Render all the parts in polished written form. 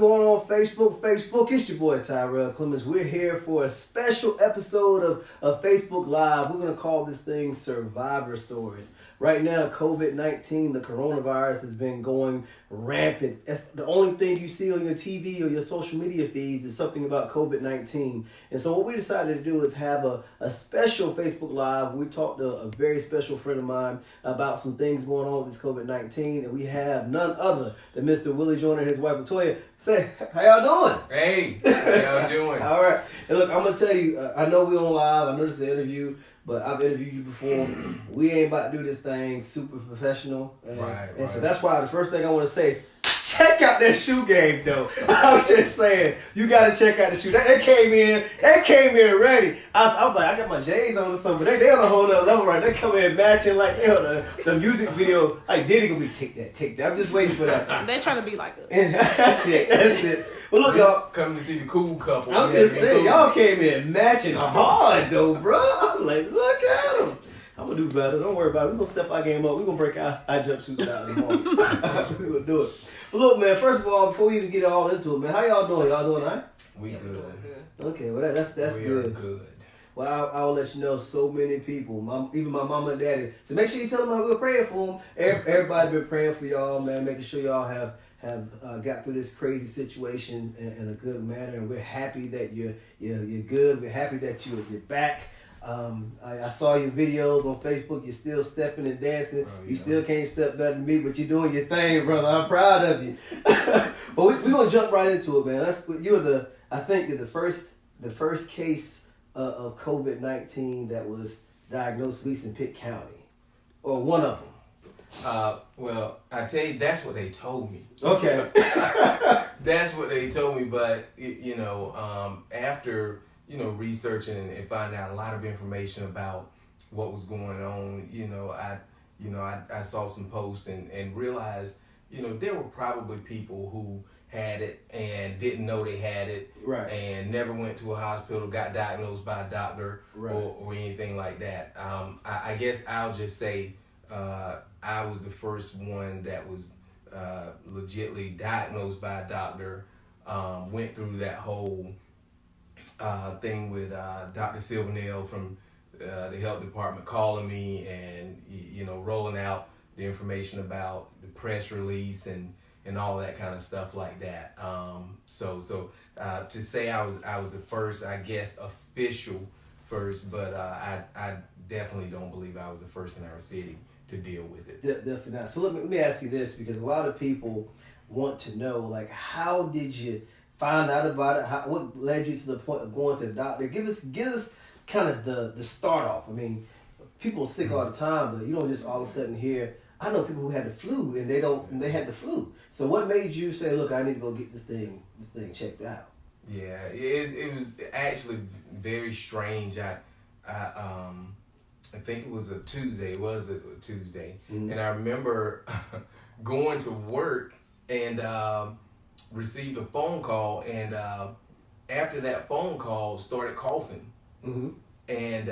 going on Facebook? It's your boy Tyrell Clemens. We're here for a special episode of Facebook Live. We're going to call this thing Survivor Stories. Right now, COVID-19, the coronavirus, has been going rampant. That's the only thing you see on your TV or your social media feeds is something about COVID-19. And so what we decided to do is have a special Facebook Live. We talked to a very special friend of mine about some things going on with this COVID-19. And we have none other than Mr. Willie Joyner and his wife, Latoya. Say, how y'all doing? Hey, how y'all doing? All right. And look, I'm going to tell you, I know we're on live. I know this is an interview, but I've interviewed you before. We ain't about to do this thing super professional. And so that's why the first thing I want to say is, check out that shoe game, though. I was just saying, you got to check out the shoe. They came in ready. I was like, I got my J's on or something. They on a whole nother level, right? They come in matching like, the music video. Like, Diddy gonna be take that. I'm just waiting for that. They're trying to be like us. That's it. Well, look, y'all. Coming to see the cool couple. I'm just saying, y'all came in matching hard, though, bro. I'm like, look at them. I'm gonna do better. Don't worry about it. We're gonna step our game up. We're gonna break our jumpsuits out anymore. We're gonna do it. But look, man, first of all, before we even get all into it, man, how y'all doing? Y'all doing all right? We good. Okay, well, that's we good. Are good. Well, I'll let you know, so many people, even my mama and daddy. So make sure you tell them how we're praying for them. Everybody been praying for y'all, man, making sure y'all have got through this crazy situation in a good manner. And we're happy that you're good. We're happy that you're back. I saw your videos on Facebook. You're still stepping and dancing. You still can't step better than me, but you're doing your thing, brother. I'm proud of you. But we're gonna jump right into it, man. I think you're the first case of COVID-19 that was diagnosed, at least in Pitt County, or one of them. Well, I tell you, that's what they told me. Okay. That's what they told me, but after researching and finding out a lot of information about what was going on, I saw some posts and realized, there were probably people who had it and didn't know they had it, right, and never went to a hospital, got diagnosed by a doctor, right, or anything like that. I guess I'll just say I was the first one that was legitimately diagnosed by a doctor, went through that whole thing with Dr. Silvernail from the health department calling me and rolling out the information about the press release and all that kind of stuff like that. So to say I was the first, I guess official first, but I definitely don't believe I was the first in our city to deal with it. Definitely not. So let me ask you this, because a lot of people want to know, like, how did you find out about it? What led you to the point of going to the doctor? Give us kind of the start off. I mean, people are sick all the time, but you don't just all of a sudden hear. I know people who had the flu and they had the flu. So what made you say, look, I need to go get this thing checked out? Yeah, it was actually very strange. I think it was a Tuesday. It was a Tuesday, mm-hmm. And I remember going to work and received a phone call, and after that phone call, started coughing, mm-hmm. And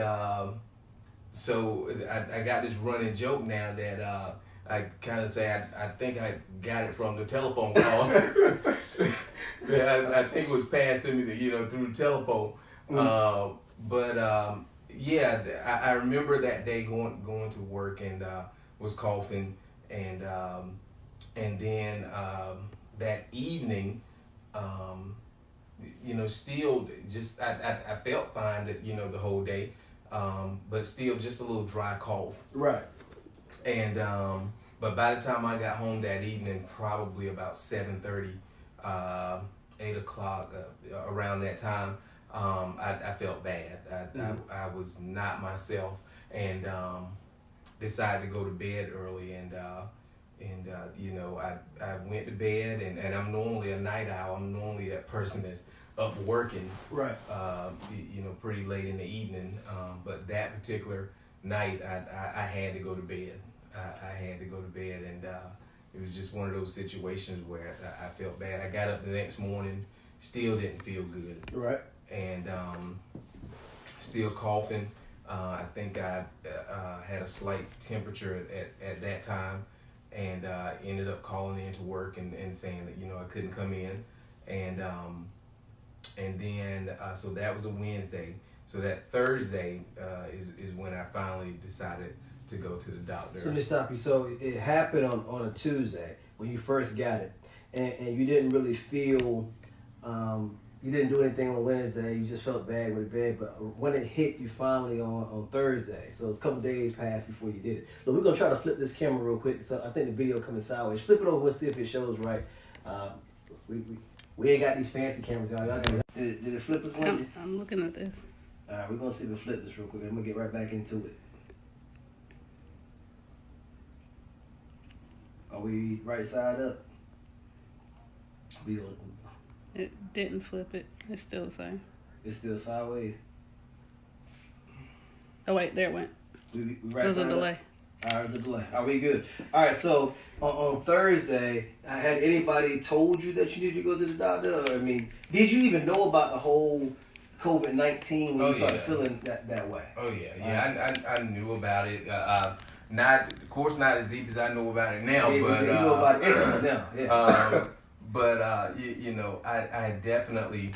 so I got this running joke now that I kind of say I think I got it from the telephone call. I think it was passed to me through the telephone, mm-hmm. But I remember that day going to work and was coughing, and then that evening, still just I felt fine the whole day, but still just a little dry cough. Right. And but by the time I got home that evening, probably about 7:30, 8 o'clock, around that time, I felt bad. I was not myself, and decided to go to bed early, and I went to bed, and I'm normally a night owl. I'm normally that person that's up working, right? Pretty late in the evening. But that particular night, I had to go to bed. I had to go to bed, and it was just one of those situations where I felt bad. I got up the next morning, still didn't feel good. Right. And still coughing. I think I had a slight temperature at that time, and ended up calling in to work and saying that I couldn't come in, and then so that was a Wednesday. So that Thursday is when I finally decided to go to the doctor. So let me stop you. So it happened on a Tuesday when you first got it, and you didn't really feel, you didn't do anything on Wednesday. You just felt bad with the bed. But when it hit you finally on Thursday, so it's a couple days passed before you did it. Look, we're gonna try to flip this camera real quick. So I think the video coming sideways. Flip it over. We'll see if it shows right. We ain't got these fancy cameras, y'all. Did it flip it for you? I'm looking at this. All right, we're gonna see if it flip this real quick. I'm gonna get right back into it. Are we right side up? It didn't flip it. It's still the same. It's still sideways. Oh wait, there it went. We right There's a side delay. Up? All right, there's a delay. Are we good? All right, so on Thursday, had anybody told you that you needed to go to the doctor? Or, I mean, did you even know about the whole COVID-19 when you started feeling that way? Oh yeah. I knew about it. Not, of course, not as deep as I know about it now, Yeah, but you know about it now. Yeah. But you know, I definitely.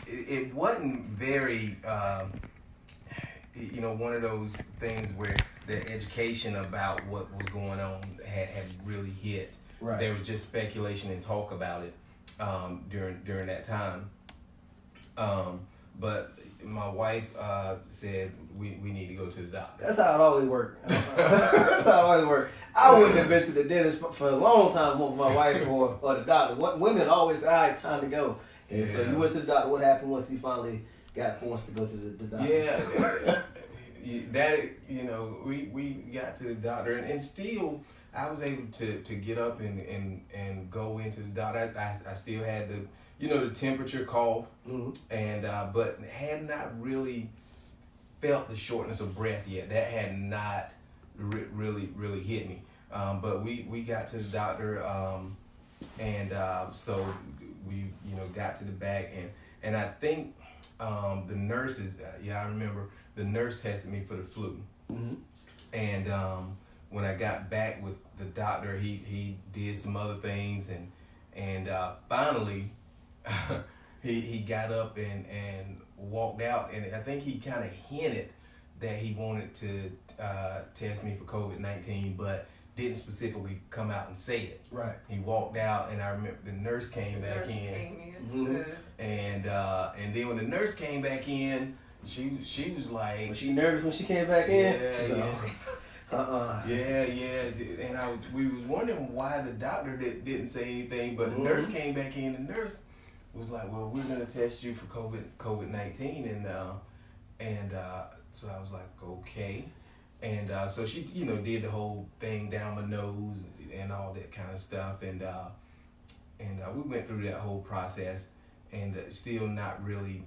It wasn't very. You know, one of those things where the education about what was going on had really hit. Right. There was just speculation and talk about it during that time. But my wife said we need to go to the doctor. That's how it always worked. That's how it always worked. I wouldn't have been to the dentist for a long time with my wife or the doctor. Women always say, it's time to go. And so you went to the doctor. What happened once you finally got forced to go to the doctor? Yeah, that, you know, we got to the doctor, and still I was able to get up and go into the doctor. I still had the temperature, cough, and but had not really felt the shortness of breath yet. That had not really hit me. But we got to the doctor, and so we got to the back, and I think the nurses, I remember the nurse tested me for the flu, and when I got back with the doctor, he did some other things, and finally he got up and walked out, and I think he kind of hinted that he wanted to test me for COVID-19, but didn't specifically come out and say it. Right. He walked out, and I remember the nurse came back in. And then when the nurse came back in, she was like, Was she nervous when she came back in? And we was wondering why the doctor didn't say anything, but the nurse came back in. The nurse was like, well, we're gonna test you for COVID-19, and so I was like, okay. And so she, did the whole thing down my nose and all that kind of stuff, and we went through that whole process, and still not really,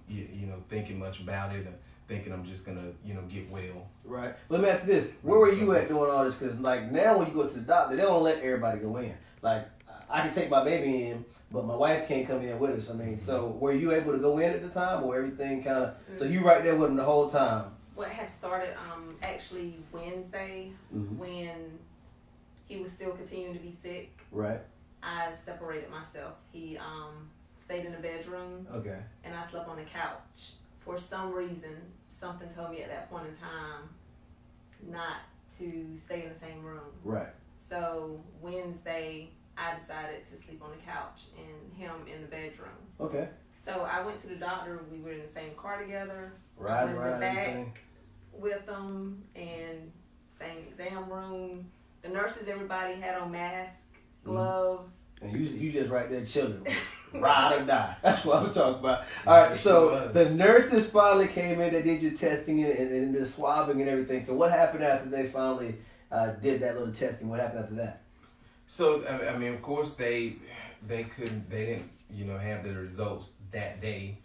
thinking much about it, thinking I'm just gonna, get well. Right. Let me ask you this: where were you at doing all this? Because like now, when you go to the doctor, they don't let everybody go in. Like I can take my baby in, but my wife can't come in with us. I mean, so were you able to go in at the time, or everything kind of? So you right there with him the whole time? What had started actually Wednesday when he was still continuing to be sick. Right. I separated myself. He stayed in the bedroom. Okay. And I slept on the couch. For some reason, something told me at that point in time not to stay in the same room. Right. So Wednesday, I decided to sleep on the couch and him in the bedroom. Okay. So I went to the doctor. We were in the same car together. Right. I went in the back with them and same exam room. The nurses, everybody had on masks, gloves. And you just right there chilling, ride or die. That's what I'm talking about. All right, so the nurses finally came in. They did your testing and the swabbing and everything. So what happened after they finally did that little testing? What happened after that? So I mean, of course they didn't have the results that day.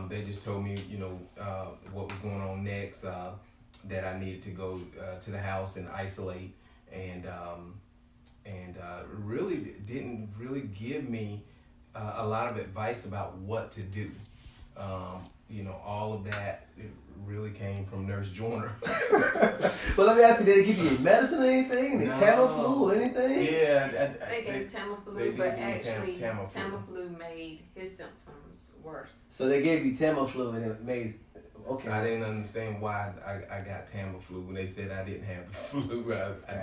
They just told me what was going on next. That I needed to go to the house and isolate, and really didn't really give me a lot of advice about what to do. all of that, it really came from Nurse Joyner. Well, let me ask you, did they give you any medicine or anything? Any Tamiflu or anything? Yeah, They gave Tamiflu, they did but give me actually Tamiflu. Tamiflu made his symptoms worse. So they gave you Tamiflu and it made, okay. I didn't understand why I got Tamiflu when they said I didn't have the flu. I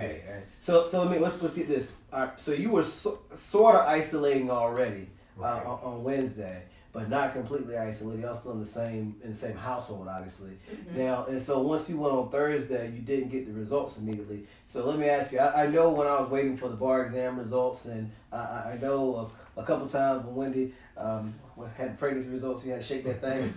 did. Right. So let me, let's get this. All right, so you were sort of isolating already Right. on Wednesday, but not completely isolated. Y'all still in the same household, obviously. Mm-hmm. Now, and so once you went on Thursday, you didn't get the results immediately. So let me ask you. I know when I was waiting for the bar exam results, and I know a couple times when Wendy had pregnancy results, you had to shake that thing.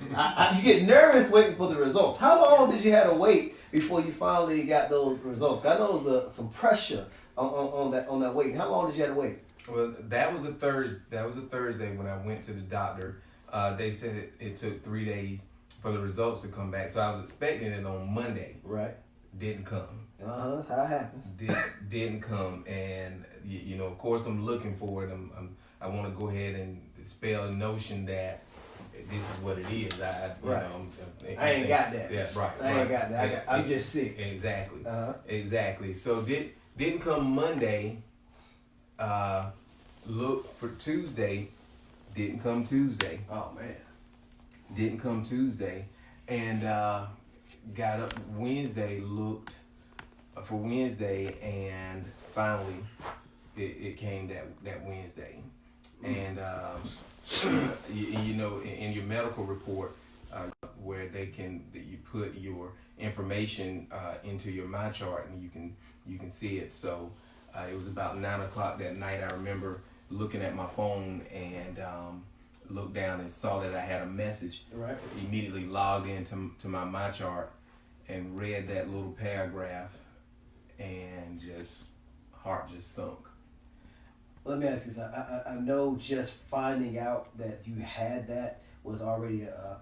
You get nervous waiting for the results. How long did you have to wait before you finally got those results? I know there was some pressure on that waiting. How long did you have to wait? Well, that was a Thursday when I went to the doctor. They said it took 3 days for the results to come back. So I was expecting it on Monday. Right. Didn't come. That's how it happens. Didn't come, and of course I'm looking for it. I want to go ahead and dispel the notion that this is what it is. I ain't got that. Yeah, right. I ain't got that. I'm just sick. Exactly. Exactly. So didn't come Monday. Look for Tuesday. Didn't come Tuesday. Oh man. Didn't come Tuesday, and got up Wednesday. Looked for Wednesday, and finally it came that Wednesday. And in your medical report, where you put your information into your my chart, and you can see it. So it was about 9 o'clock that night. I remember looking at my phone and looked down and saw that I had a message. Right. Immediately logged into my chart and read that little paragraph, and heart just sunk. Let me ask you this. I know just finding out that you had that was already a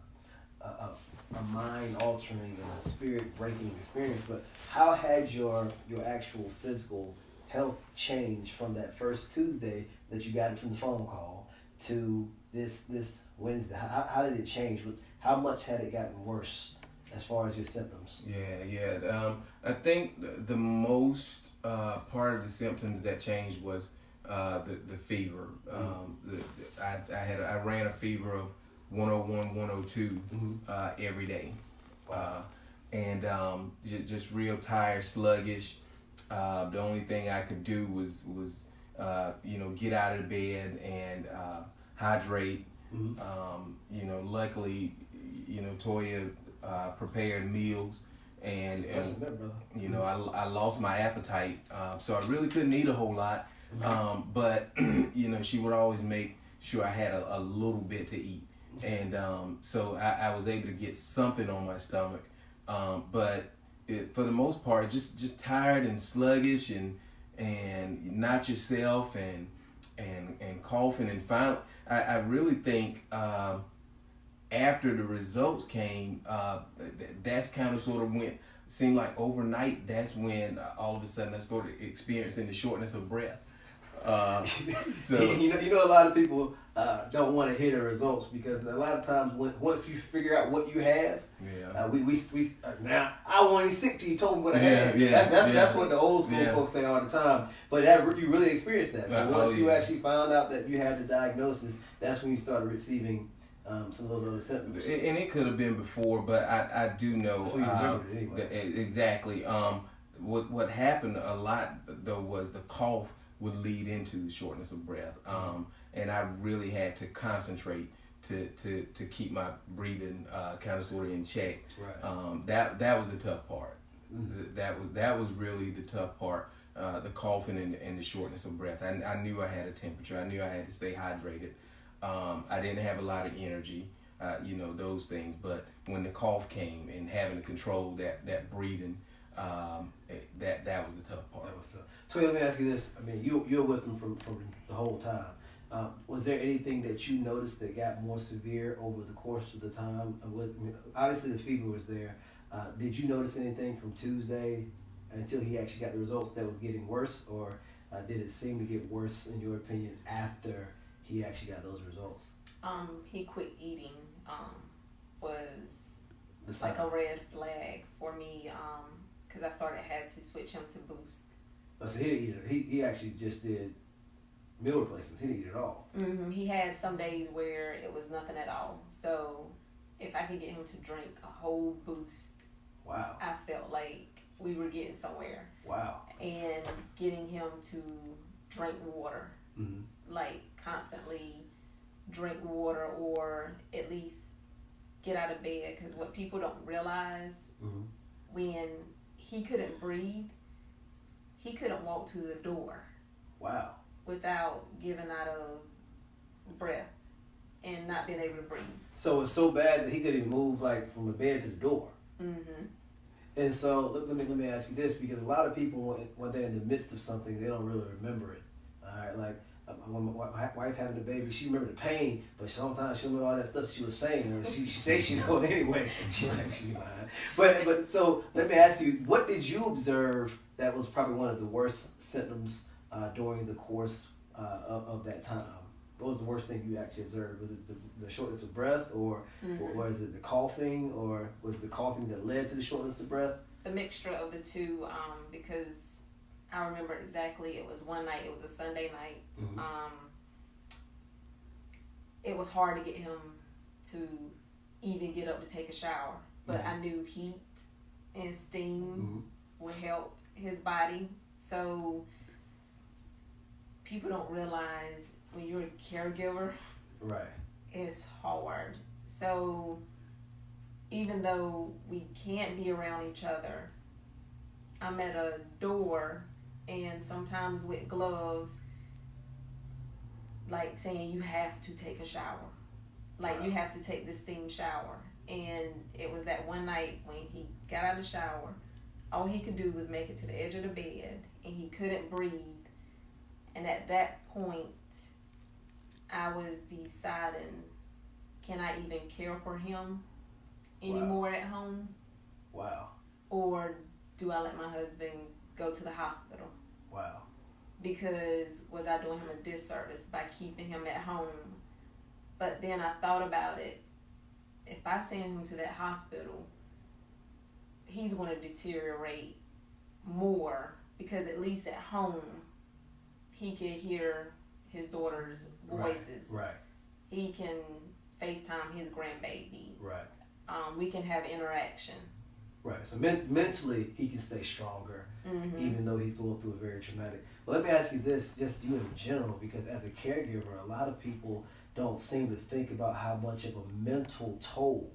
mind-altering and a spirit-breaking experience, but how had your actual physical health changed from that first Tuesday that you got it from the phone call to this Wednesday? How did it change? How much had it gotten worse as far as your symptoms? Yeah. I think the most part of the symptoms that changed was the fever. I ran a fever of 101, 102 every day. And just real tired, sluggish. The only thing I could do was get out of the bed and hydrate. Luckily, Toya prepared meals, and I lost my appetite, so I really couldn't eat a whole lot. But she would always make sure I had a little bit to eat, and so I was able to get something on my stomach. But for the most part, just tired and sluggish and not yourself and coughing. And finally, I really think after the results came, that's kind of sort of went. Seemed like overnight. That's when all of a sudden I started experiencing the shortness of breath. So you know a lot of people don't want to hear the results, because a lot of times once you figure out what you have, we now I wasn't sick till you told me what I had. That's what the old school folks say all the time. But you really experienced that. So once you actually found out that you had the diagnosis, that's when you started receiving some of those other symptoms. And it could have been before, but I do know that's what you remembered anyway. Exactly. What happened a lot though was the cough would lead into the shortness of breath, and I really had to concentrate to keep my breathing kind of sort of in check. Right. That was the tough part. That was really the tough part. The coughing and the shortness of breath. I knew I had a temperature. I knew I had to stay hydrated. I didn't have a lot of energy, those things. But when the cough came and having to control that breathing, that was the tough part. That was tough. So let me ask you this. I mean, you're with them from the whole time. Was there anything that you noticed that got more severe over the course of the time? Obviously, the fever was there. Did you notice anything from Tuesday until he actually got the results that was getting worse, or did it seem to get worse, in your opinion, after he actually got those results? He quit eating was The like sign. a red flag for me, because I had to switch him to Boost. Oh, so he didn't eat it. He actually just did meal replacements. He didn't eat it all. He had some days where it was nothing at all. So if I could get him to drink a whole Boost, Wow. I felt like we were getting somewhere. Wow. And getting him to drink water, Mm-hmm. like constantly drink water, or at least get out of bed. Because what people don't realize, Mm-hmm. when he couldn't breathe, he couldn't walk to the door Wow. without giving out of breath and not being able to breathe. So it's so bad that he couldn't even move like from the bed to the door. Mm-hmm. And so let me ask you this, because a lot of people when they're in the midst of something, they don't really remember it. All right, like when my wife having a baby, she remembered the pain, but sometimes she remember all that stuff she was saying. And she says she know it anyway. She lying. But so let me ask you, what did you observe that was probably one of the worst symptoms during the course of that time? What was the worst thing you actually observed? Was it the shortness of breath, or was it the coughing, or was it the coughing that led to the shortness of breath? The mixture of the two, because I remember exactly, it was one night, it was a Sunday night. Mm-hmm. It was hard to get him to even get up to take a shower, but I knew heat and steam would help his body. So people don't realize when you're a caregiver, Right. it's hard. So even though we can't be around each other, I'm at a door, and sometimes with gloves, like saying you have to take a shower. Like you have to take this steam shower. And it was that one night when he got out of the shower, all he could do was make it to the edge of the bed, and he couldn't breathe. And at that point, I was deciding, can I even care for him anymore at home? Wow. Or do I let my husband go to the hospital? Wow. Because was I doing him a disservice by keeping him at home? But then I thought about it. If I send him to that hospital, he's going to deteriorate more, because at least at home, he could hear his daughter's voices. Right. He can FaceTime his grandbaby. Right. We can have interaction. Right. So mentally, he can stay stronger, even though he's going through a very traumatic. Well, let me ask you this, just you in general, because as a caregiver, a lot of people don't seem to think about how much of a mental toll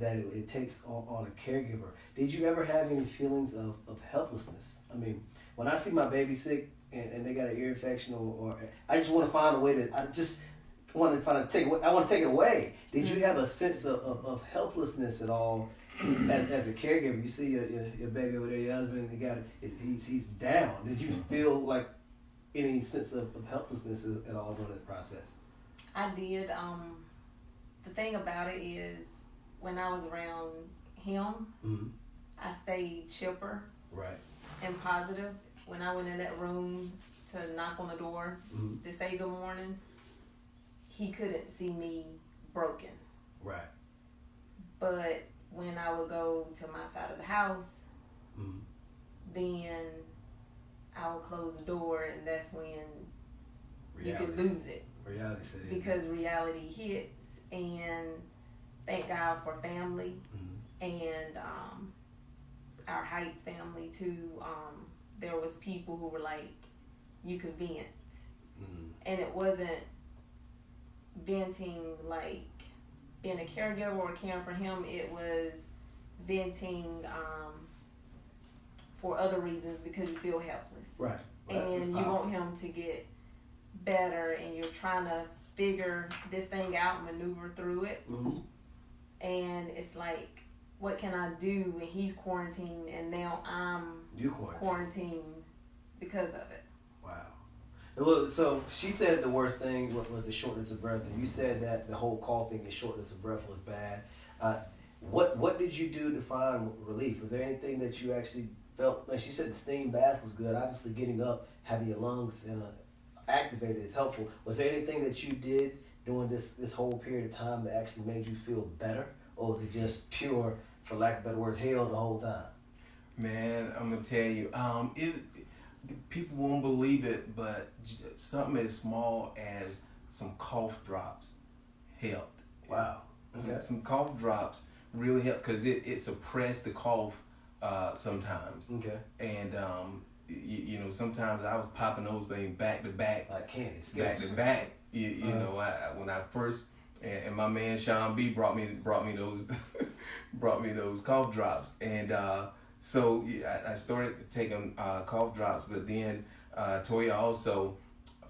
that it takes on a caregiver. Did you ever have any feelings of helplessness? I mean, when I see my baby sick and they got an ear infection, or I just want to find a way that I just want to take it away. Did you have a sense of helplessness at all as a caregiver? You see your baby over there, your husband, he's down. Did you feel like any sense of helplessness at all during that process? I did. The thing about it is, when I was around him, I stayed chipper, right, and positive. When I went in that room to knock on the door to say good morning, he couldn't see me broken. right. But when I would go to my side of the house, then I would close the door, and that's when you could lose it. Reality set in. Because reality hits, and thank God for family and our Hype family too. There was people who were like, you can vent. And it wasn't venting like being a caregiver or caring for him. It was venting for other reasons, because you feel helpless. Right. And you want him to get better, and you're trying to figure this thing out and maneuver through it. And it's like, what can I do when he's quarantined and now I'm quarantined because of it? Wow. Well, so she said the worst thing was the shortness of breath, and you said that the whole coughing and shortness of breath was bad. What did you do to find relief? Was there anything that you actually felt? Like she said, the steam bath was good. Obviously, getting up, having your lungs activated is helpful. Was there anything that you did during this whole period of time that actually made you feel better, or was it just pure, for lack of a better word, hell the whole time? Man, I'm gonna tell you, people won't believe it, but something as small as some cough drops helped. Wow. Okay. Some cough drops really helped because it suppressed the cough sometimes. Okay. And you know, sometimes I was popping those things back to back, Like candy, back to back. You know, when I first and my man Sean B brought me those brought me those cough drops, and so I started taking cough drops. But then Toya also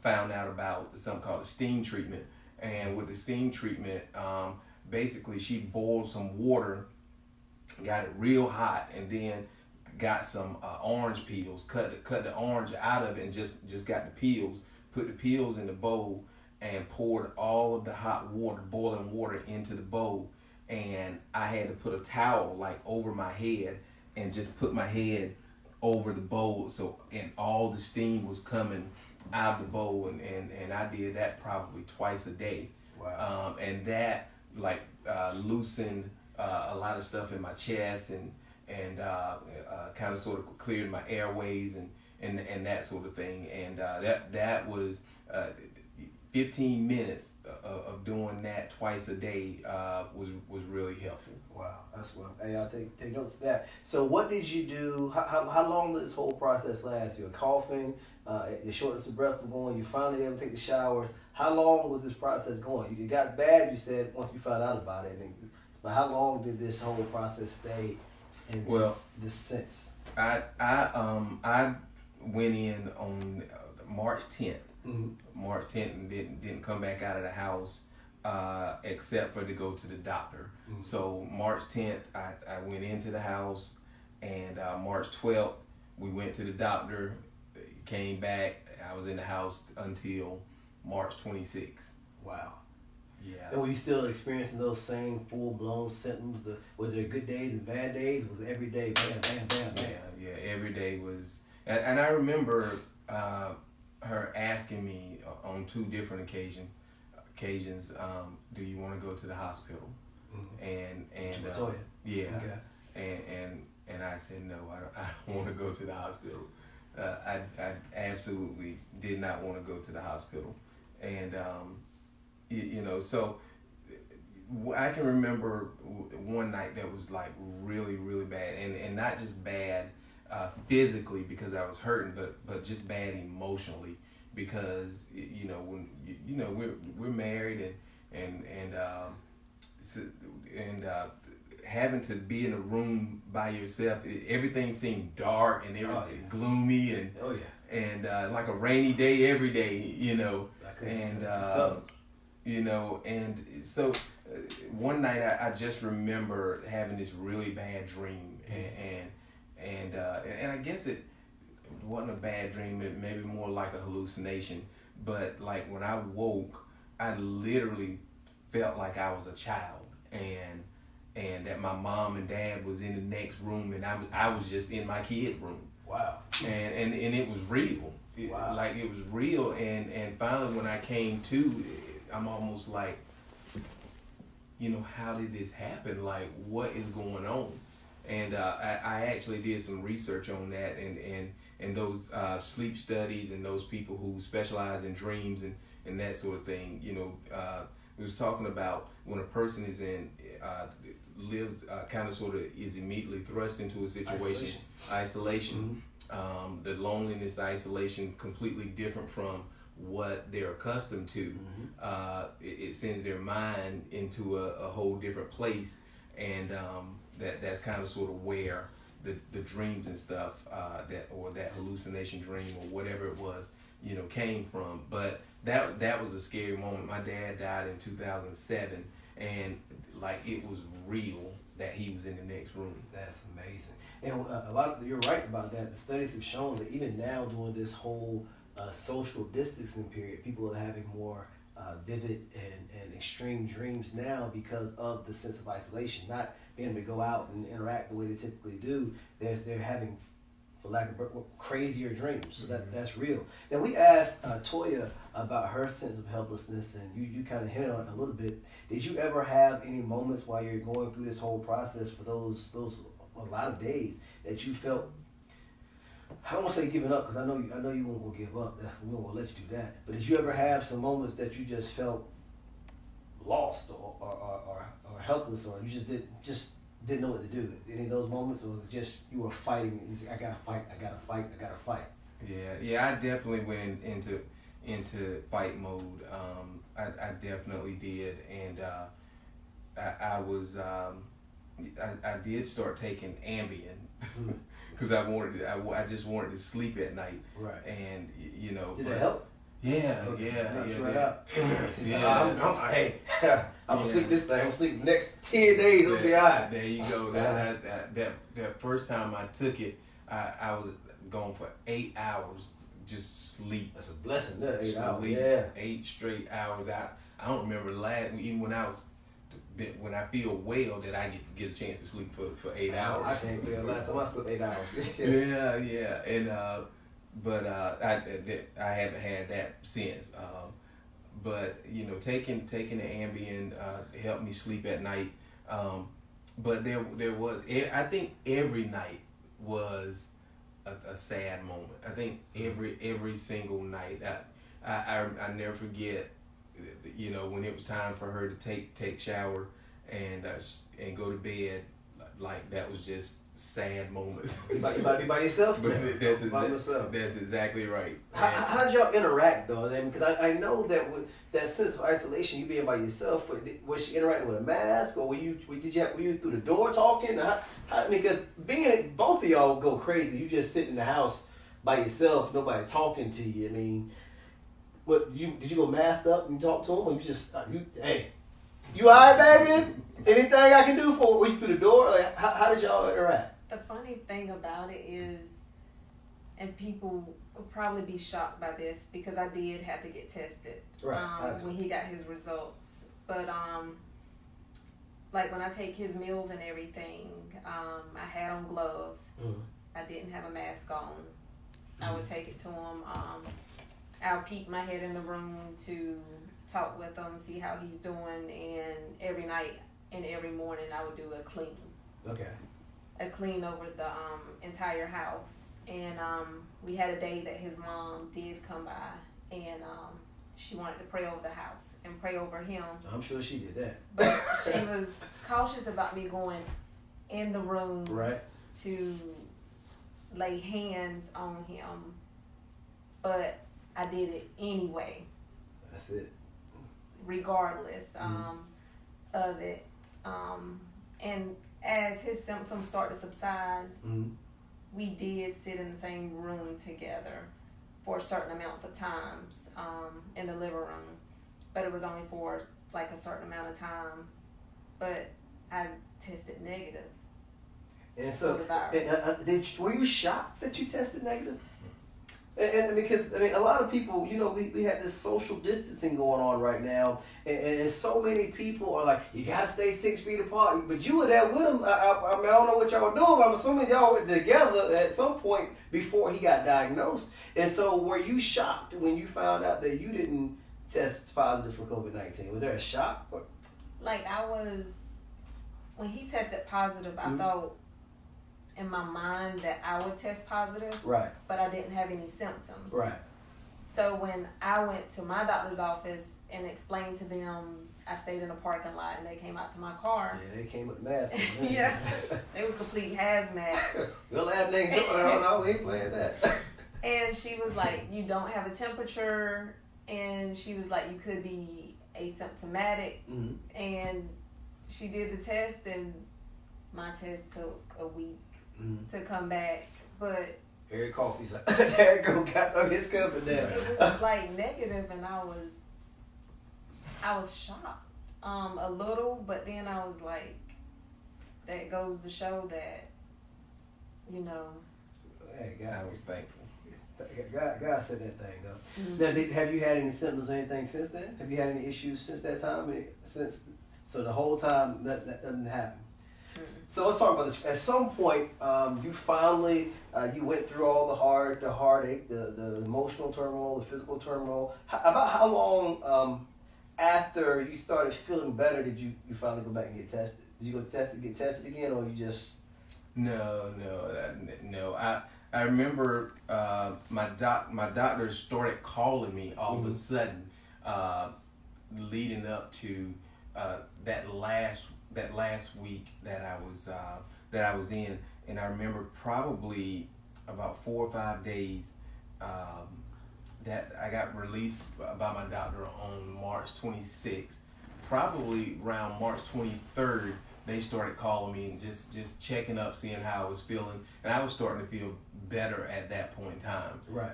found out about something called a steam treatment, and with the steam treatment, basically she boiled some water, got it real hot, and then got some orange peels, cut the orange out of it, and just got the peels, put the peels in the bowl, and poured all of the hot water, boiling water, into the bowl. And I had to put a towel like over my head and just put my head over the bowl, and all the steam was coming out of the bowl, and I did that probably twice a day. Wow. And that like loosened a lot of stuff in my chest, and kind of sort of cleared my airways and that sort of thing. And that was 15 minutes of doing that twice a day was really helpful. Wow, that's what. Hey, I'll take notes of that. So, what did you do? How long did this whole process last? You were coughing, your shortness of breath was going. You finally able to take the showers. How long was this process going? You got bad, you said, once you found out about it. But how long did this whole process stay in this sense? I went in on March 10th. Mm-hmm. March 10th, and didn't come back out of the house except for to go to the doctor. Mm-hmm. So March 10th, I went into the house, and March 12th, we went to the doctor, came back. I was in the house until March 26th. Wow. Yeah. And were you still experiencing those same full-blown symptoms? Was there good days and bad days? Was it every day, bam, bam, bam, bam? Yeah, every day was. And I remember her asking me on 2 different occasions, do you want to go to the hospital? Mm-hmm. And yeah, okay. And I said no, I don't want to go to the hospital. I absolutely did not want to go to the hospital, and you know, so I can remember one night that was like really, really bad, and not just bad physically because I was hurting, but just bad emotionally, because you know, when you know we're married, and having to be in a room by yourself, everything seemed dark and gloomy, and like a rainy day every day, you know, and you know, and so one night I just remember having this really bad dream, and I guess it wasn't a bad dream, it maybe more like a hallucination, but like when I woke, I literally felt like I was a child, and that my mom and dad was in the next room, and I was just in my kid room. Wow. And it was real. Wow. Like it was real, and finally when I came to, I'm almost like, you know, how did this happen? Like, what is going on? And I actually did some research on that, and those sleep studies, and those people who specialize in dreams and that sort of thing. You know, we was talking about when a person is in lives kind of sort of is immediately thrust into a situation, isolation. Mm-hmm. The loneliness, the isolation, completely different from what they're accustomed to. Mm-hmm. It sends their mind into a whole different place, and that's kind of sort of where the dreams and stuff that hallucination dream or whatever it was, you know, came from. But that was a scary moment. My dad died in 2007, and like it was real that he was in the next room. That's amazing. And you're right about that. The studies have shown that even now, during this whole social distancing period, people are having more vivid and extreme dreams now because of the sense of isolation, not being able to go out and interact the way they typically do. They're having for lack of crazier dreams. So that's real. Now we asked Toya about her sense of helplessness, and you kind of hinted on it a little bit. Did you ever have any moments while you're going through this whole process for those a lot of days that you felt? I don't want to say giving up, because I know you won't go give up. We won't let you do that. But did you ever have some moments that you just felt lost or helpless, or you just didn't know what to do? Any of those moments, or was it just you were fighting? You said, I gotta fight. Yeah. I definitely went into fight mode. I definitely did, and I did start taking Ambien because I just wanted to sleep at night. Right. And Did it help? Yeah. I'm gonna sleep this thing. I'm gonna sleep the next 10 days. It'll be all right. There you go. That first time I took it, I was gone for 8 hours, just sleep. That's a blessing. 8 hours. Sleep, Yeah. 8 straight hours. I don't remember even when I feel well that I get a chance to sleep for 8 hours. I can't feel last time I slept 8 hours. Yeah. And but I haven't had that since. But taking the Ambien helped me sleep at night. But there was, I think every night was a sad moment. I think every single night. I never forget. When it was time for her to take shower and go to bed, like that was just sad moments. You about to be by yourself? But myself. That's exactly right. How did y'all interact though? Because I know that with that sense of isolation, you being by yourself, was she interacting with a mask, or were you through the door talking? Because both of y'all go crazy. You just sit in the house by yourself, nobody talking to you. I mean, did you go masked up and talk to him, or you just hey, you alright, baby? Anything I can do for? Were you through the door? Like how did y'all interact? The funny thing about it is, and people will probably be shocked by this, because I did have to get tested when he got his results. But like when I take his meals and everything, I had on gloves. Mm-hmm. I didn't have a mask on. I would take it to him. I'll peek my head in the room to talk with him, see how he's doing, and every night and every morning I would do a clean. Okay. A clean over the entire house. And we had a day that his mom did come by, and she wanted to pray over the house and pray over him. I'm sure she did that. But she was cautious about me going in the room to lay hands on him. But I did it anyway. That's it. Regardless of it. And as his symptoms started to subside, we did sit in the same room together for certain amounts of times in the living room. But it was only for like a certain amount of time. But I tested negative. And so, for the virus. Were you shocked that you tested negative? And because a lot of people, we have this social distancing going on right now, and so many people are like, you gotta stay 6 feet apart. But you were there with him. I don't know what y'all were doing, but I'm assuming y'all were together at some point before he got diagnosed. And so, were you shocked when you found out that you didn't test positive for COVID-19? Was there a shock? Like when he tested positive, I thought in my mind that I would test positive, but I didn't have any symptoms. So when I went to my doctor's office and explained to them, I stayed in a parking lot and they came out to my car. Yeah, they came with masks. Yeah, they were complete hazmat. Your last name, I don't know, we ain't playing that. And she was like, you don't have a temperature, and she was like, you could be asymptomatic. And she did the test, and my test took a week to come back, but Eric Coffey's like, there go, got his coming there. It was like negative, and I was shocked a little, but then I was like, that goes to show that, Hey, God, I was thankful. God said that thing though. Now, have you had any symptoms or anything since then? Have you had any issues since that time? So the whole time that doesn't happen. So let's talk about this. At some point, you finally you went through all the heartache, the emotional turmoil, the physical turmoil. About how long after you started feeling better did you finally go back and get tested? Did you go get tested again, or you just? No. I remember my doctor started calling me all of a sudden, leading up to that last week that I was in, and I remember probably about 4 or 5 days that I got released by my doctor on March 26th. Probably around March 23rd, they started calling me and just checking up, seeing how I was feeling, and I was starting to feel better at that point in time. Right.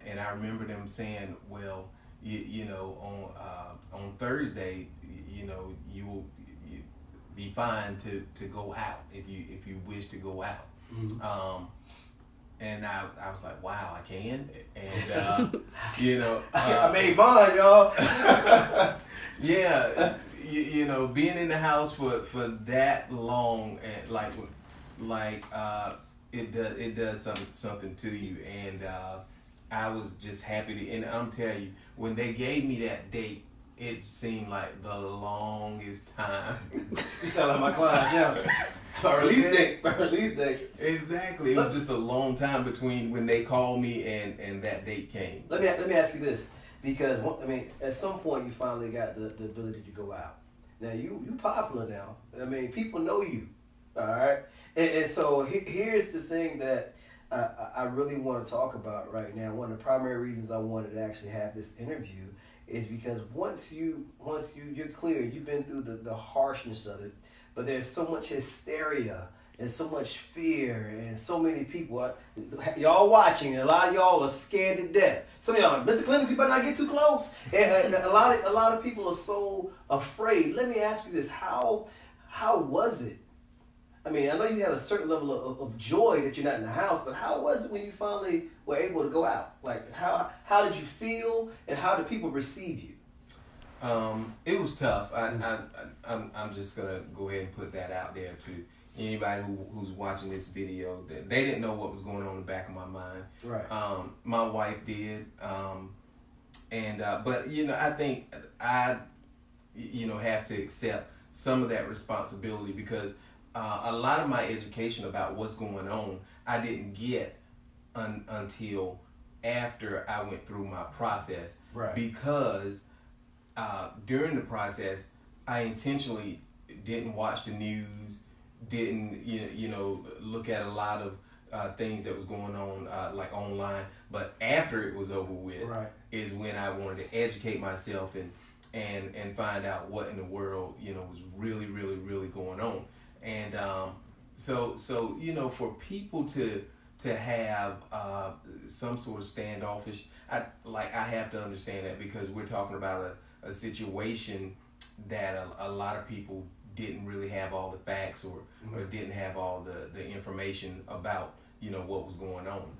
And I remember them saying, well, you know, on Thursday, you know, you will be fine to go out if you wish to go out. Mm-hmm. And I was like, wow, I can. And you know, I made mine, y'all. yeah, you know, being in the house for that long, and like it does something to you. And I was just happy to. And I'm telling you, when they gave me that date, it seemed like the longest time. You sound like my client, yeah. My release date. Exactly. It was just a long time between when they called me and that date came. Let me ask you this, because I mean, at some point you finally got the ability to go out. Now you popular now. I mean, people know you. All right, and so here's the thing that I really want to talk about right now. One of the primary reasons I wanted to actually have this interview is because once you're clear, you've been through the harshness of it, but there's so much hysteria and so much fear and so many people. Y'all watching, and a lot of y'all are scared to death. Some of y'all, Mr. Clemens, you better not get too close. And a lot of people are so afraid. Let me ask you this: How was it? I mean, I know you have a certain level of joy that you're not in the house, but how was it when you finally were able to go out? Like, how did you feel, and how did people receive you? It was tough. I'm just gonna go ahead and put that out there to anybody who's watching this video. That they didn't know what was going on in the back of my mind. Right. My wife did. But you know, I think I have to accept some of that responsibility because a lot of my education about what's going on I didn't get until after I went through my process. Right. Because during the process, I intentionally didn't watch the news, didn't look at a lot of things that was going on like online. But after it was over with, right, is when I wanted to educate myself and find out what in the world was really going on. And so for people to have some sort of standoffish, I have to understand that because we're talking about a situation that a lot of people didn't really have all the facts or didn't have all the information about what was going on.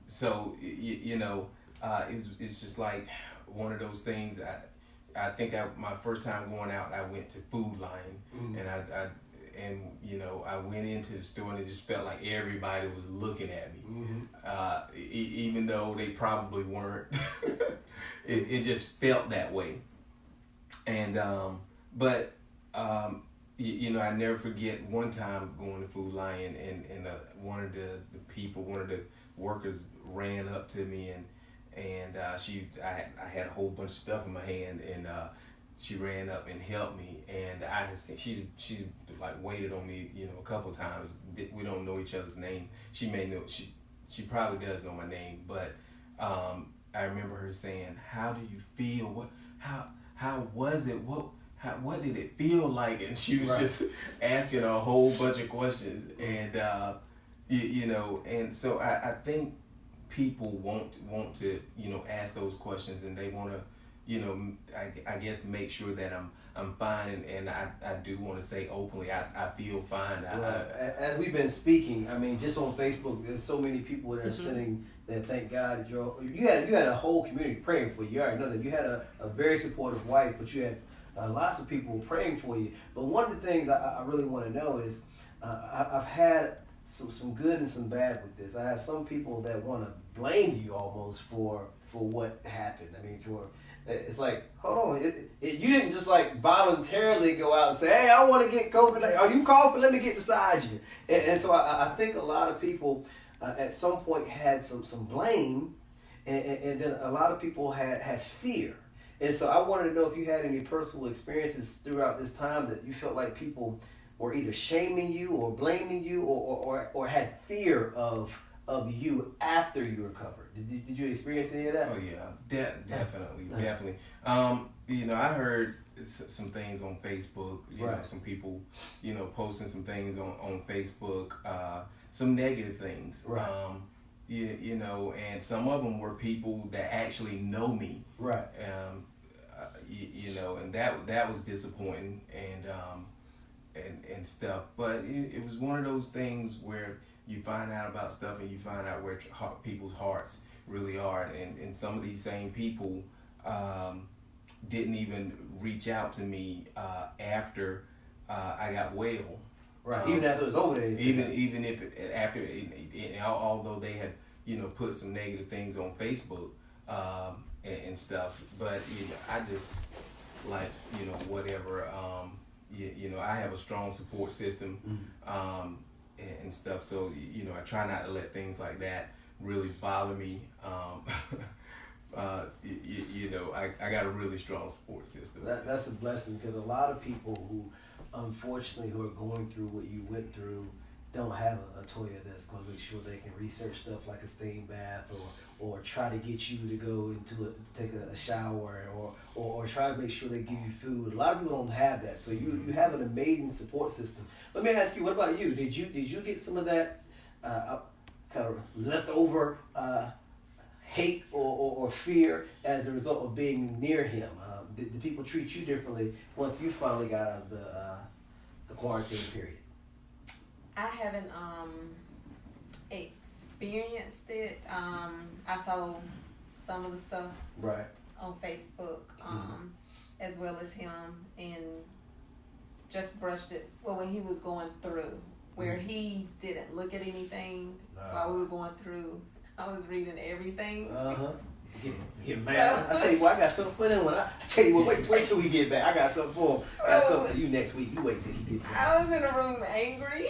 So it's just like one of those things. I think my first time going out, I went to Food Lion, and I went into the store and it just felt like everybody was looking at me, even though they probably weren't. It just felt that way, and I never forget one time going to Food Lion and one of the workers ran up to me and I had a whole bunch of stuff in my hand and she ran up and helped me, and I had seen she's like waited on me a couple of times. We don't know each other's name. She may know, she probably does know my name, but I remember her saying, "How do you feel? How was it? What did it feel like?" And she was just asking a whole bunch of questions, and and so I think people want to ask those questions, and they want to I guess make sure that I'm fine, and I do want to say openly I feel fine. As we've been speaking, I mean, just on Facebook, there's so many people that are sending that thank God that you had a whole community praying for you. You already know that you had a very supportive wife, but you had lots of people praying for you. But one of the things I really want to know is I've had some good and some bad with this. I have some people that want to blame you almost for what happened. I mean, it's like, hold on, you didn't just like voluntarily go out and say, hey, I want to get COVID. Are you coughing? Let me get beside you. And so I think a lot of people at some point had some blame, and then a lot of people had fear. And so I wanted to know if you had any personal experiences throughout this time that you felt like people were either shaming you or blaming you or had fear of you after you recovered. Did you experience any of that? Oh yeah, definitely. I heard some things on Facebook. You know, some people, posting some things on Facebook, some negative things. Right. And some of them were people that actually know me. Right. And that was disappointing and stuff. But it was one of those things where you find out about stuff and you find out where people's hearts really are. And some of these same people didn't even reach out to me after I got well. Right. Even after it was over there. Even if after, although they had put some negative things on Facebook and stuff, but I just like whatever. I have a strong support system. And stuff, so I try not to let things like that really bother me. I got a really strong support system. That's a blessing, because a lot of people who unfortunately who are going through what you went through don't have a Toya that's going to make sure they can research stuff like a steam bath or try to get you to go take a shower or try to make sure they give you food. A lot of people don't have that, so you have an amazing support system. Let me ask you, what about you? Did you get some of that kind of leftover hate or fear as a result of being near him? Did people treat you differently once you finally got out of the quarantine period? I haven't experienced it. I saw some of the stuff right on Facebook, as well as him, and just brushed it. Well, when he was going through, where he didn't look at anything while we were going through, I was reading everything. Get mad. I tell you what, I got something for them. I tell you what, wait till we get back. I got something for him. I got something for you next week. You wait till he gets back. I was in the room angry,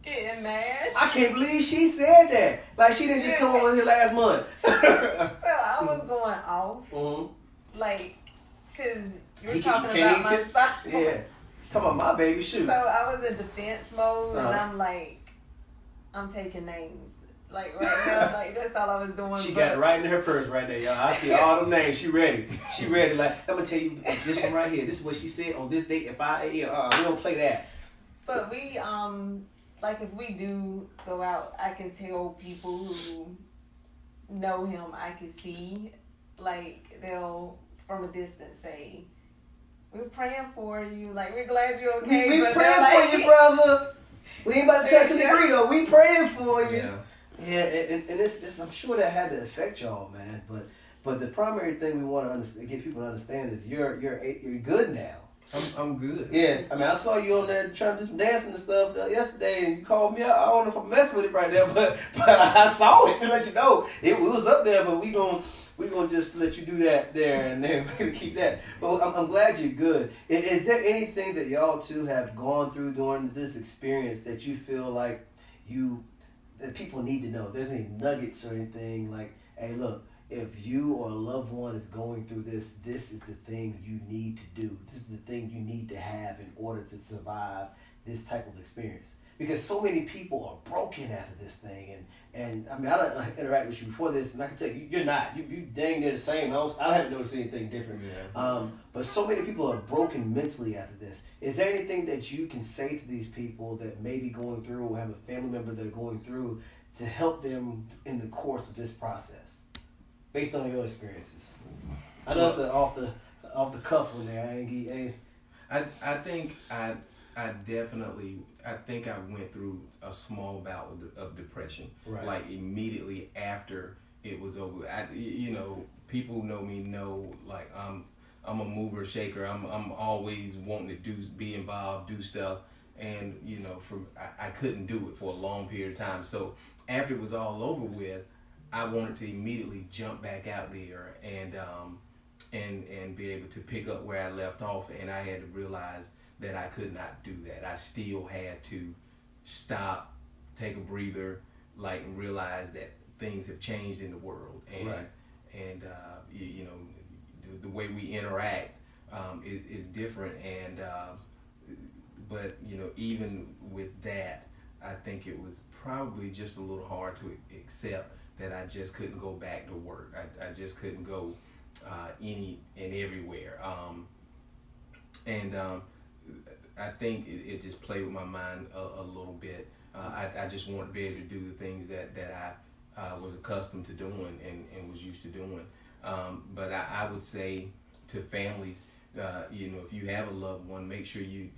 getting mad. I can't believe she said that. Like she didn't just come over here last month. So I was going off, like, cause you're talking about my spouse. Yeah, talking about my baby. Shoot. So I was in defense mode, and I'm like, I'm taking names. Like right now, like that's all I was doing. She got it right in her purse right there, y'all. I see all them names. She ready. She ready. Like, I'm gonna tell you this one right here. This is what she said on this date at 5 a.m. We don't play that. But we like if we do go out, I can tell people who know him. I can see, like they'll from a distance say, "We're praying for you. Like we're glad you're okay." We praying for you, brother. We ain't about to touch and agree though. We praying for you. Yeah, and this I'm sure that had to affect y'all, man. But the primary thing we want to get people to understand is you're good now. I'm good. Yeah, I mean, I saw you on there trying to do some dancing and stuff yesterday, and you called me out. I don't know if I'm messing with it right now, but I saw it to let you know it was up there. But we gonna just let you do that there, and then we're gonna keep that. But I'm glad you're good. Is there anything that y'all two have gone through during this experience that you feel like that people need to know? If there's any nuggets or anything like, hey, look, if you or a loved one is going through this is the thing you need to do. This is the thing you need to have in order to survive this type of experience. Because so many people are broken after this thing, and I mean, I interacted with you before this, and I can tell you, you're not. You dang near the same. I haven't noticed anything different. Yeah. But so many people are broken mentally after this. Is there anything that you can say to these people that may be going through or have a family member that are going through to help them in the course of this process, based on your experiences? I know it's an off the cuff one there. I think I definitely, I think I went through a small bout of depression, right. Like immediately after it was over. People who know me know, like I'm a mover shaker. I'm always wanting to be involved, do stuff, and I couldn't do it for a long period of time. So after it was all over with, I wanted to immediately jump back out there and be able to pick up where I left off, and I had to realize that I could not do that. I still had to stop, take a breather, and realize that things have changed in the world, and right. and the way we interact is different, and but even with that, I think it was probably just a little hard to accept that I just couldn't go back to work. I just couldn't go any and everywhere, and I think it just played with my mind a little bit. I just wanted to be able to do the things that I was accustomed to doing and was used to doing. But I would say to families, if you have a loved one, make sure you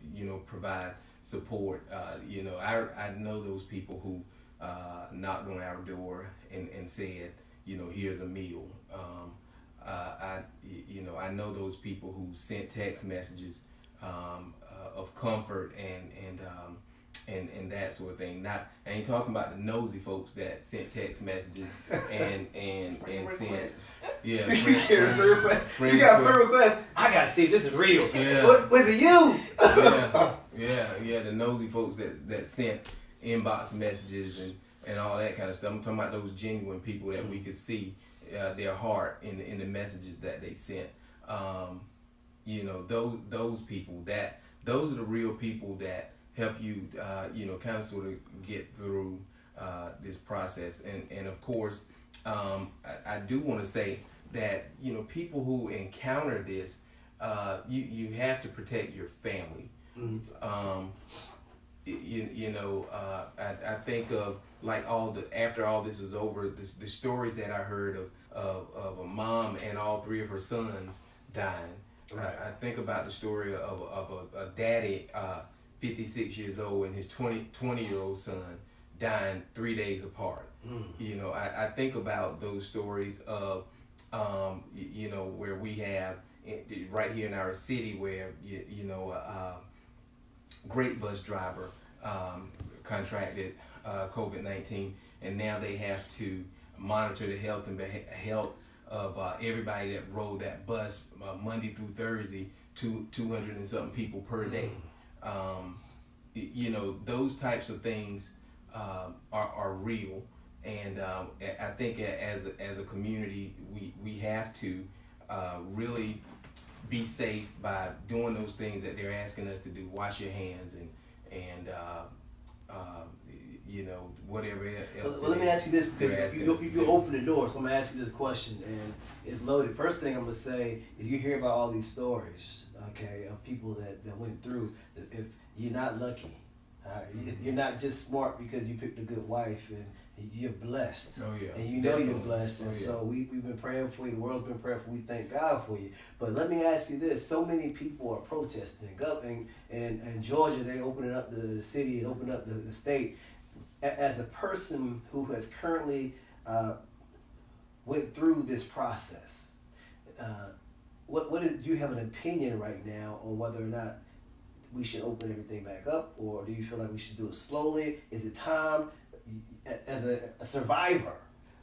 provide support. I know those people who knocked on our door and said, here's a meal. I know those people who sent text messages of comfort and that sort of thing. I ain't talking about the nosy folks that sent text messages and sent You got a friend request. I gotta see if this is real. Yeah. What was it you? yeah. The nosy folks that sent inbox messages and all that kind of stuff. I'm talking about those genuine people that we could see their heart in the messages that they sent. Those people those are the real people that help you, kind of sort of get through this process. And of course, I do want to say that, people who encounter this, you have to protect your family. Mm-hmm. I think of after all this is over, the stories that I heard of a mom and all three of her sons dying. Right. I think about the story of a daddy, 56 years old, and his 20-year-old son dying 3 days apart. I think about those stories of, where we have right here in our city where, a great bus driver contracted COVID-19, and now they have to monitor the health of everybody that rode that bus Monday through Thursday, 200 and something people per day. Those types of things are real, and I think as a community we have to really be safe by doing those things that they're asking us to do. Wash your hands and whatever else. Well, let me ask you this, because you open the door, so I'm gonna ask you this question, and it's loaded. First thing I'm gonna say is you hear about all these stories, okay, of people that went through. If you're not lucky, you're not just smart because you picked a good wife, and you're blessed. Oh yeah. And you're blessed, and so we've been praying for you. The world's been praying for you. We thank God for you. But let me ask you this: so many people are protesting, and Georgia, they opening up the city and opening up the state. As a person who has currently went through this process, do you have an opinion right now on whether or not we should open everything back up, or do you feel like we should do it slowly? Is it time? As a survivor,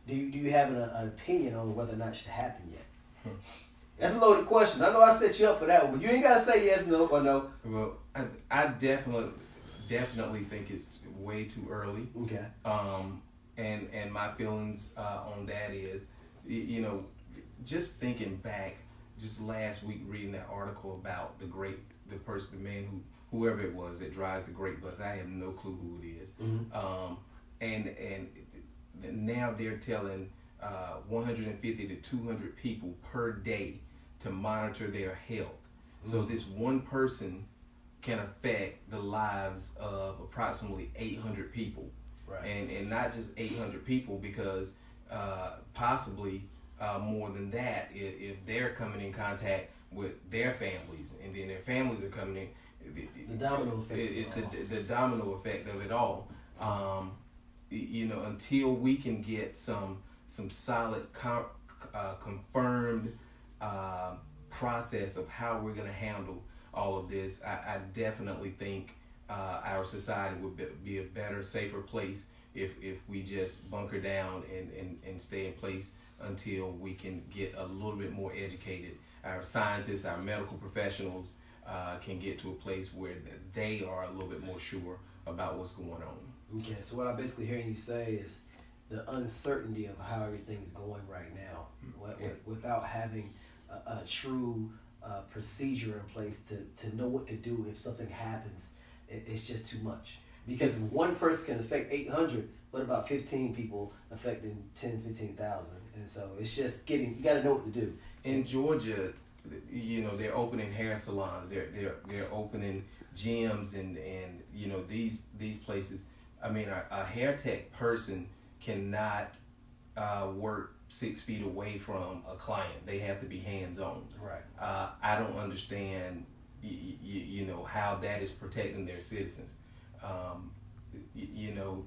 do you have an opinion on whether or not it should happen yet? That's a loaded question. I know I set you up for that one, but you ain't gotta say yes, no, or no. Well, I definitely think it's way too early. Okay. And my feelings on that is, just thinking back, just last week reading that article about the man whoever it was that drives the great bus. I have no clue who it is. Mm-hmm. And now they're telling 150 to 200 people per day to monitor their health. Mm-hmm. So this one person can affect the lives of approximately 800 people. Right. And not just 800 people, because possibly more than that if they're coming in contact with their families, and then their families are coming in. The domino effect. It's the domino effect of it all. Until we can get some solid confirmed process of how we're going to handle all of this. I definitely think our society would be a better, safer place if we just bunker down and stay in place until we can get a little bit more educated. Our scientists, our medical professionals can get to a place where they are a little bit more sure about what's going on. Okay, so what I'm basically hearing you say is the uncertainty of how everything's going right now, without having a true procedure in place to know what to do if something happens, it's just too much. Because one person can affect 800, but about 15 people affecting 10, 15,000. And so it's just you got to know what to do. In Georgia, you know, they're opening hair salons, they're opening gyms and you know, these places. I mean, a hair tech person cannot work 6 feet away from a client. They have to be hands-on. Right. I don't understand, you know, how that is protecting their citizens. You know,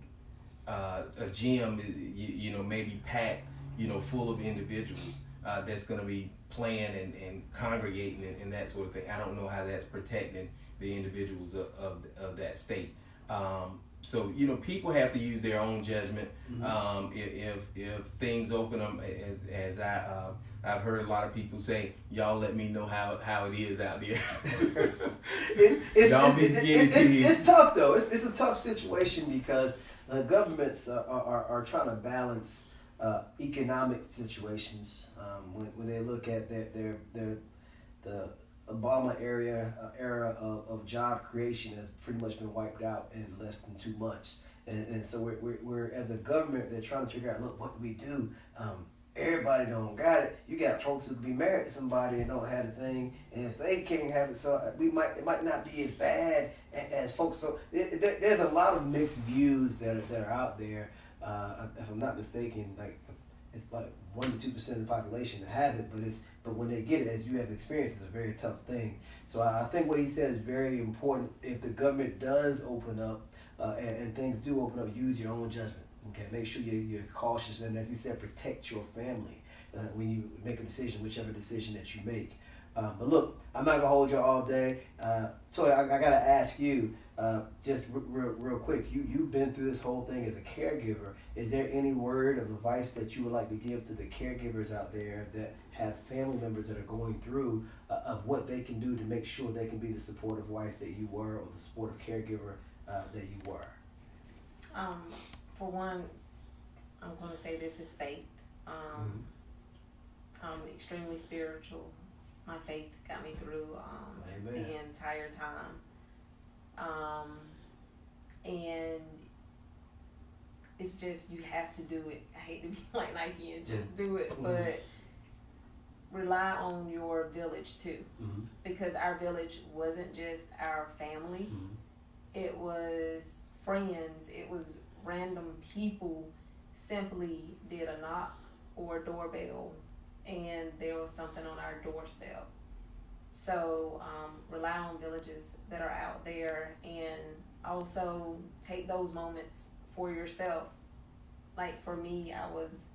a gym, you know, maybe packed, you know, full of individuals that's going to be playing and congregating and that sort of thing. I don't know how that's protecting the individuals of that state. So, you know, people have to use their own judgment. Mm-hmm. If things open up, as I've heard a lot of people say, y'all let me know how it is out there. It's tough though. It's a tough situation because the governments are trying to balance economic situations. When they look at the Obama era of job creation has pretty much been wiped out in less than 2 months, and so we're as a government, they're trying to figure out, look, what do we do? Everybody don't got it. You got folks who could be married to somebody and don't have the thing, and if they can't have it, so it might not be as bad as folks. So there's a lot of mixed views that are out there. If I'm not mistaken, like it's like 1 to 2% of the population that have it, but when they get it, as you have experienced, it's a very tough thing. So I think what he said is very important. If the government does open up and things do open up, use your own judgment. Okay, make sure you're cautious, and as he said, protect your family when you make a decision, whichever decision that you make. But look, I'm not gonna hold you all day. So I gotta ask you, just real quick. You've been through this whole thing as a caregiver. Is there any word of advice that you would like to give to the caregivers out there that have family members that are going through of what they can do to make sure they can be the supportive wife that you were, or the supportive caregiver that you were? For one, I'm going to say this is faith. I'm extremely spiritual. My faith got me through the entire time. And it's just, you have to do it. I hate to be like Nike and just do it, but rely on your village too. Because our village wasn't just our family. It was friends. It was random people simply did a knock or a doorbell and there was something on our doorstep. So rely on villages that are out there, and also take those moments for yourself. Like for me, I was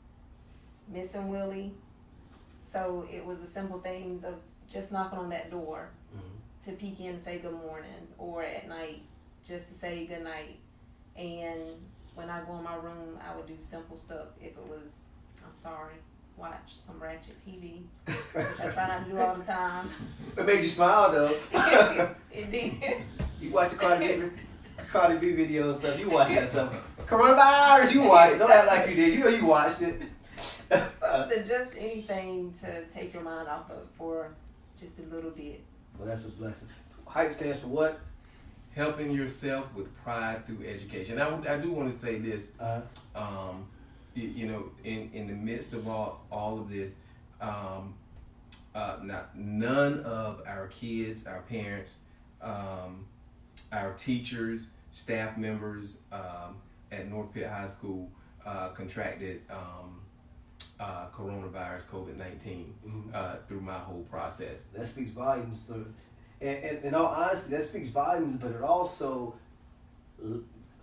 missing Willie, so it was the simple things of just knocking on that door to peek in and say good morning, or at night just to say good night. And when I go in my room, I would do simple stuff. If it was, I'm sorry, watch some ratchet TV, which I try not to do all the time. It made you smile though. It did. You watch the Cardi B videos and stuff. You watch that stuff. Coronavirus, you watch it. Don't act like you did. You know you watched it. Something, just anything to take your mind off of for just a little bit. Well, that's a blessing. HYPE stands for what? Helping yourself with pride through education. I do want to say this. You know, in the midst of all of this, none of our kids, our parents, our teachers, staff members at North Pitt High School contracted coronavirus, COVID-19, through my whole process. That speaks volumes. And in all honesty, that speaks volumes, but it also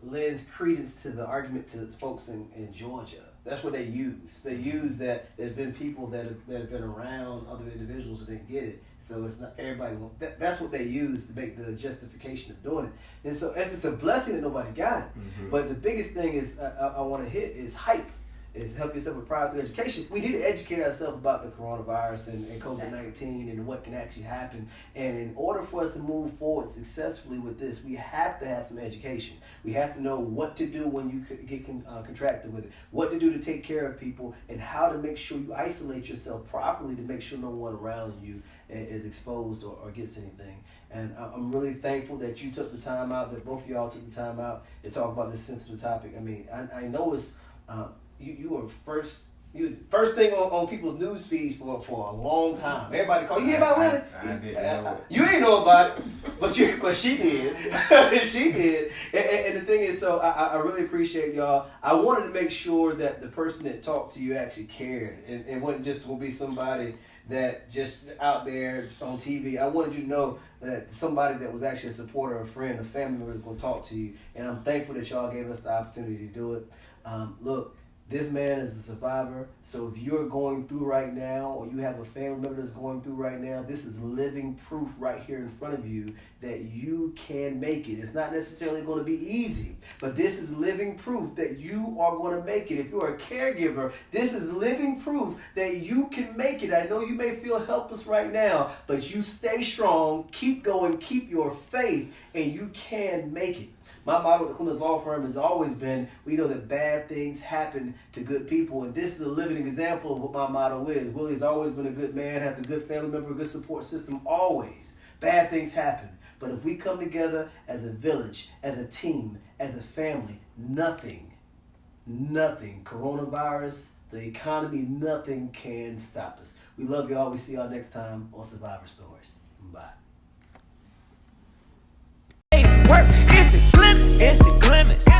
lends credence to the argument to folks in Georgia. That's what they use. They use that there's been people that have been around other individuals that didn't get it. So it's not everybody. That's what they use to make the justification of doing it. And so it's a blessing that nobody got it. Mm-hmm. But the biggest thing is I want to hit is hype. Is help yourself with prior through education. We need to educate ourselves about the coronavirus and COVID-19 and what can actually happen. And in order for us to move forward successfully with this, we have to have some education. We have to know what to do when you get contracted with it, what to do to take care of people, and how to make sure you isolate yourself properly to make sure no one around you is exposed or gets anything. And I'm really thankful that you took the time out, that both of y'all took the time out to talk about this sensitive topic. I mean, I know it's... You were first thing on people's news feeds for a long time. Everybody called you. Hear about women? I didn't know it. You ain't know about it, but she did. She did. And the thing is, so I really appreciate y'all. I wanted to make sure that the person that talked to you actually cared, and wasn't just gonna be somebody that just out there on TV. I wanted you to know that somebody that was actually a supporter, a friend, a family member is gonna talk to you. And I'm thankful that y'all gave us the opportunity to do it. Look. This man is a survivor, so if you're going through right now, or you have a family member that's going through right now, this is living proof right here in front of you that you can make it. It's not necessarily going to be easy, but this is living proof that you are going to make it. If you're a caregiver, this is living proof that you can make it. I know you may feel helpless right now, but you stay strong, keep going, keep your faith, and you can make it. My motto at the Clemens Law Firm has always been, we know that bad things happen to good people, and this is a living example of what my motto is. Willie's always been a good man, has a good family member, a good support system, always. Bad things happen. But if we come together as a village, as a team, as a family, nothing, coronavirus, the economy, nothing can stop us. We love y'all. We see y'all next time on Survivor Stories. Bye. Work, it's the glimmers.